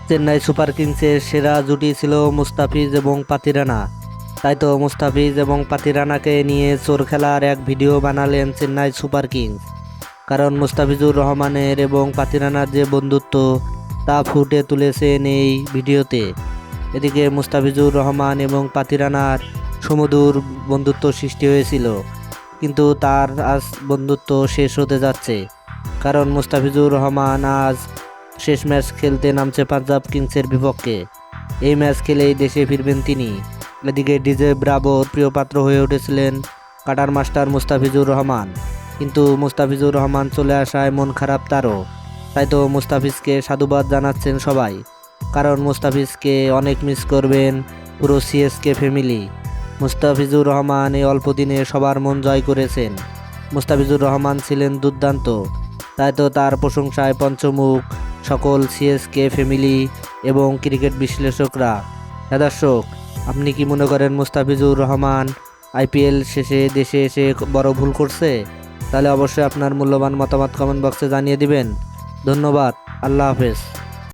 Chennai super কিংসের সেরা জুটি ছিল মুস্তাফিজ এবং পাতিরানা। তাই তো মুস্তাফিজ এবং পাতিরানাকে নিয়ে চোর খেলার এক ভিডিও বানালেন চেন্নাই সুপার কিংস। কারণ মুস্তাফিজুর রহমানের এবং পাতিরানার যে বন্ধুত্ব তা ফুটে তুলেছেন এই ভিডিওতে। এদিকে মুস্তাফিজুর রহমান এবং পাতিরানার সুমধুর বন্ধুত্ব সৃষ্টি হয়েছিল, কিন্তু তার আজ বন্ধুত্ব শেষ হতে যাচ্ছে। কারণ মুস্তাফিজুর রহমান আজ শেষ ম্যাচ খেলতে নামছে পাঞ্জাব কিংসের বিপক্ষে। এই ম্যাচ খেলেই দেশে ফিরবেন তিনি। এদিকে ডিজে ব্রাভোর প্রিয় পাত্র হয়ে উঠেছিলেন কাটার মাস্টার মুস্তাফিজুর রহমান, কিন্তু মুস্তাফিজুর রহমান চলে আসায় মন খারাপ তারও। তাই তো মুস্তাফিজকে সাধুবাদ জানাচ্ছেন সবাই, কারণ মুস্তাফিজকে অনেক মিস করবেন পুরো সিএসকে ফ্যামিলি। মুস্তাফিজুর রহমান এই অল্প দিনে সবার মন জয় করেছেন। মুস্তাফিজুর রহমান ছিলেন দুর্দান্ত, তাই তো তার প্রশংসায় পঞ্চমুখ সকল সিএসকে ফ্যামিলি এবং ক্রিকেট বিশ্লেষকরা। দর্শক, আপনি কি মনে করেন মুস্তাফিজুর রহমান আইপিএল শেষে দেশে এসে বড় ভুল করছে? তাহলে অবশ্যই আপনার মূল্যবান মতামত কমেন্ট বক্সে জানিয়ে দিবেন। ধন্যবাদ। আল্লাহ হাফেজ।